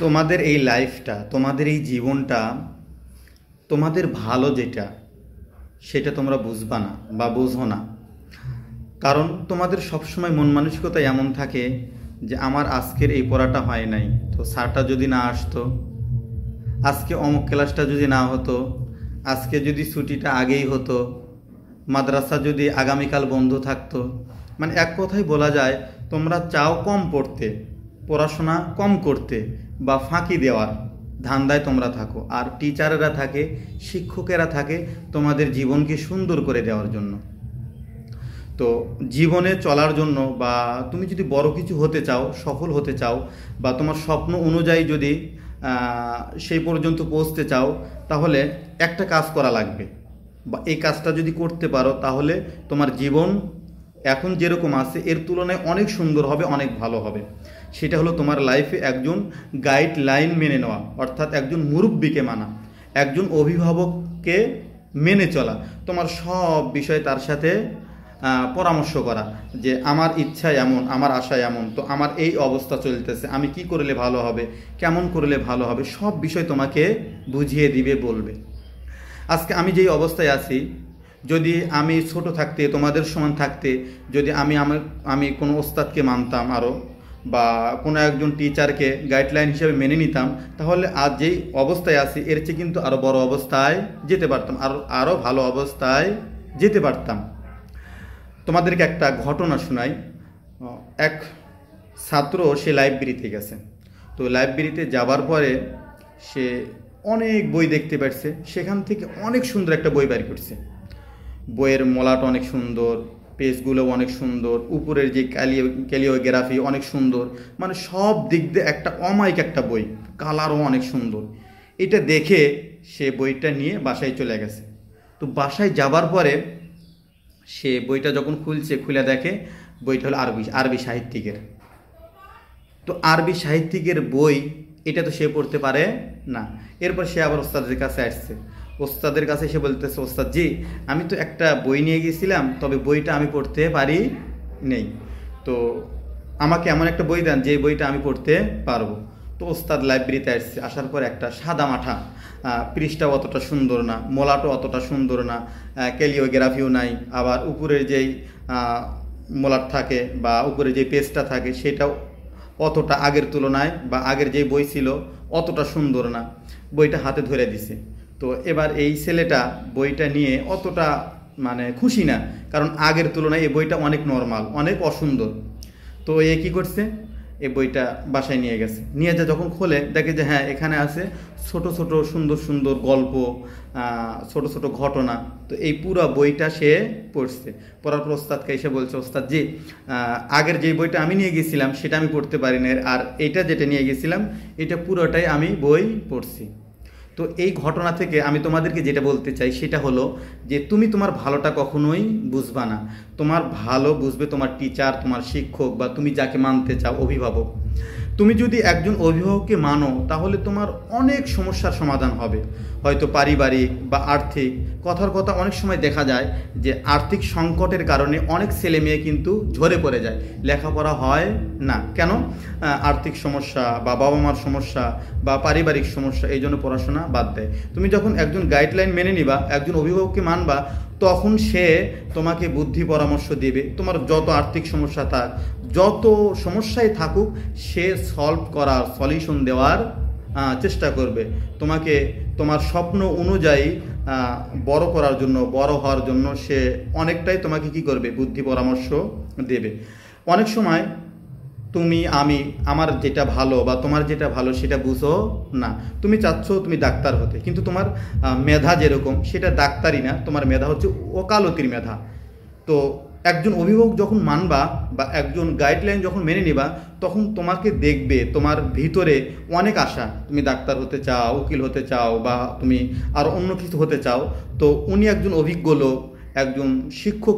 তোমাদের এই লাইফটা, তোমাদের এই জীবনটা, তোমাদের ভালো যেটা সেটা তোমরা বুঝবা না বা বুঝো না। কারণ তোমাদের সবসময় মন মানসিকতা এমন থাকে যে আমার আজকের এই পড়াটা হয় নাই, তো স্যারটা যদি না আসতো, আজকে অমুক ক্লাসটা যদি না হতো, আজকে যদি ছুটিটা আগেই হতো, মাদ্রাসা যদি আগামীকাল বন্ধ থাকতো। মানে এক কথায় বলা যায়, তোমরা চাও কম পড়তে, পড়াশোনা কম করতে বা ফাঁকি দেওয়ার ধান্দায় তোমরা থাকো, আর টিচারেরা থাকে, শিক্ষকেরা থাকে তোমাদের জীবনকে সুন্দর করে দেওয়ার জন্য। তো জীবনে চলার জন্য বা তুমি যদি বড় কিছু হতে চাও, সফল হতে চাও, বা তোমার স্বপ্ন অনুযায়ী যদি সেই পর্যন্ত পৌঁছতে চাও, তাহলে একটা কাজ করা লাগবে, বা এই কাজটা যদি করতে পারো তাহলে তোমার জীবন এখন যেরকম আছে এর তুলনায় অনেক সুন্দর হবে, অনেক ভালো হবে। সেটা হলো তোমার লাইফে একজন গাইডলাইন মেনে নেওয়া, অর্থাৎ একজন মুরব্বিকে মানা, একজন অভিভাবককে মেনে চলা, তোমার সব বিষয়ে তার সাথে পরামর্শ করা যে আমার ইচ্ছা এমন, আমার আশা এমন, তো আমার এই অবস্থা চলতেছে, আমি কি করলে ভালো হবে, কেমন করলে ভালো হবে, সব বিষয় তোমাকে বুঝিয়ে দিবে, বলবে। আজকে আমি যেই অবস্থায় আছি, যদি আমি ছোট থাকতে, তোমাদের সমান থাকতে, যদি আমি কোনো ওস্তাদকে মানতাম আরও, বা কোনো একজন টিচারকে গাইডলাইন হিসেবে মেনে নিতাম, তাহলে আজ যেই অবস্থায় আছি এর চেয়ে কিন্তু আরও বড় অবস্থায় যেতে পারতাম, আরও ভালো অবস্থায় যেতে পারতাম। তোমাদেরকে একটা ঘটনা শোনাই। এক ছাত্র, সে লাইব্রেরিতে গেছে। তো লাইব্রেরিতে যাবার পরে সে অনেক বই দেখতে পাচ্ছে, সেখান থেকে অনেক সুন্দর একটা বই বের করছে। বইয়ের মলাটা অনেক সুন্দর, পেজগুলো অনেক সুন্দর, উপরের যে ক্যালিওগ্রাফি অনেক সুন্দর, মানে সব দিক দিয়ে একটা অমায়িক একটা বই, কালারও অনেক সুন্দর। এটা দেখে সে বইটা নিয়ে বাসায় চলে গেছে। তো বাসায় যাবার পরে সে বইটা যখন খুলে দেখে বইটা হলো আরবি সাহিত্যিকের। তো আরবি সাহিত্যিকের বই, এটা তো সে পড়তে পারে না। এরপর সে আবার ওস্তাদের কাছে আসছে। ওস্তাদের কাছে এসে বলতেছে, ওস্তাদ জি, আমি তো একটা বই নিয়ে গিয়েছিলাম, তবে বইটা আমি পড়তে পারি নেই, তো আমাকে এমন একটা বই দেন যে বইটা আমি পড়তে পারবো। তো ওস্তাদ লাইব্রেরিতে আসছে, আসার পর একটা সাদা মাঠা, পৃষ্ঠাও অতটা সুন্দর না, মোলাটাও অতটা সুন্দর না, ক্যালিওগ্রাফিও নাই, আবার উপরের যেই মোলাট থাকে বা উপরে যে পেজটা থাকে সেটাও অতটা আগের তুলনায় বা আগের যে বই ছিল অতটা সুন্দর না। বইটা হাতে ধরে দিছে। তো এবার এই ছেলেটা বইটা নিয়ে অতটা মানে খুশি না, কারণ আগের তুলনায় এই বইটা অনেক নর্মাল, অনেক অসুন্দর। তো এ কী করছে, এই বইটা বাসায় নিয়ে গেছে। নিয়ে যা যখন খোলে দেখে যে হ্যাঁ, এখানে আছে ছোট ছোট সুন্দর সুন্দর গল্প, ছোট ছোট ঘটনা। তো এই পুরো বইটা সে পড়ছে। পড়ার পর ওস্তাদকে এসে বলছে, ওস্তাদ জি, আগের যে বইটা আমি নিয়ে গেছিলাম সেটা আমি পড়তে পারি না, আর এটা যেটা নিয়ে গেছিলাম এটা পুরোটাই আমি বই পড়ছি। তো এই ঘটনা থেকে আমি তোমাদেরকে যেটা বলতে চাই সেটা হলো যে তুমি তোমার ভালোটা কখনোই বুঝবা না। তোমার ভালো বুঝবে তোমার টিচার, তোমার শিক্ষক, বা তুমি যাকে মানতে চাও, অভিভাবক। তুমি যদি একজন অভিভাবককে মানো তাহলে তোমার অনেক সমস্যার সমাধান হবে, হয়তো পারিবারিক বা আর্থিক। কথার কথা, অনেক সময় দেখা যায় যে আর্থিক সংকটের কারণে অনেক ছেলে মেয়ে কিন্তু ঝরে পড়ে যায়, লেখাপড়া হয় না। কেন? আর্থিক সমস্যা বা বাবা মার সমস্যা বা পারিবারিক সমস্যা, এই জন্য পড়াশোনা বাদ দেয়। তুমি যখন একজন গাইডলাইন মেনে নিবা, একজন অভিভাবককে মানবা, তখন সে তোমাকে বুদ্ধি পরামর্শ দেবে। তোমার যত আর্থিক সমস্যা থাক, যত সমস্যায় থাকুক, সে সলিউশন দেওয়ার চেষ্টা করবে। তোমাকে তোমার স্বপ্ন অনুযায়ী বড় করার জন্য, বড় হওয়ার জন্য সে অনেকটাই তোমাকে কি করবে, বুদ্ধি পরামর্শ দেবে। অনেক সময় আমি আমার যেটা ভালো বা তোমার যেটা ভালো সেটা বুঝো না। তুমি চাচ্ছ তুমি ডাক্তার হতে, কিন্তু তোমার মেধা যেরকম সেটা ডাক্তারই না, তোমার মেধা হচ্ছে ওকালতির মেধা। তো একজন অভিভাবক যখন মানবা বা একজন গাইডলাইন যখন মেনে নিবা, তখন তোমাকে দেখবে তোমার ভিতরে অনেক আশা, তুমি ডাক্তার হতে চাও, উকিল হতে চাও, বা তুমি আর অন্য কিছু হতে চাও। তো উনি একজন অভিজ্ঞ লোক, একজন শিক্ষক,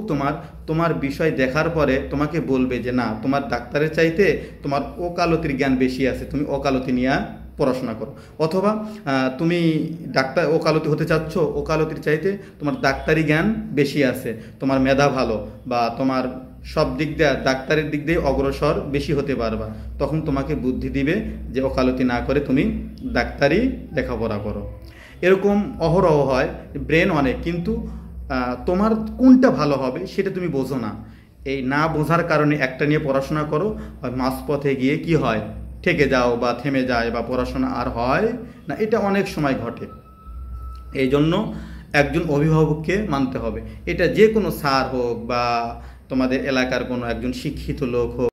তোমার বিষয় দেখার পরে তোমাকে বলবে যে না, তোমার ডাক্তারের চাইতে তোমার ওকালতির জ্ঞান বেশি আছে, তুমি ওকালতি নিয়ে পড়াশোনা করো। অথবা তুমি ওকালতি হতে চাচ্ছ, ওকালতির চাইতে তোমার ডাক্তারি জ্ঞান বেশি আছে, তোমার মেধা ভালো, বা তোমার সব দিক দিয়ে ডাক্তারের দিক দিয়ে অগ্রসর বেশি হতে পারবা। তখন তোমাকে বুদ্ধি দিবে যে ওকালতি না করে তুমি ডাক্তারি লেখাপড়া করো। এরকম অহরহ হয়, ব্রেন অনেক, কিন্তু তোমার কোনটা ভালো হবে সেটা তুমি বোঝো না। এই না বোঝার কারণে একটা নিয়ে পড়াশোনা করো, আর মাঝপথে গিয়ে কি হয়, ঠেকে যাও বা থেমে যায় বা পড়াশোনা আর হয় না। এটা অনেক সময় ঘটে। এই জন্য একজন অভিভাবককে মানতে হবে। এটা যে কোনো স্যার হোক বা তোমাদের এলাকার কোনো একজন শিক্ষিত লোক হোক।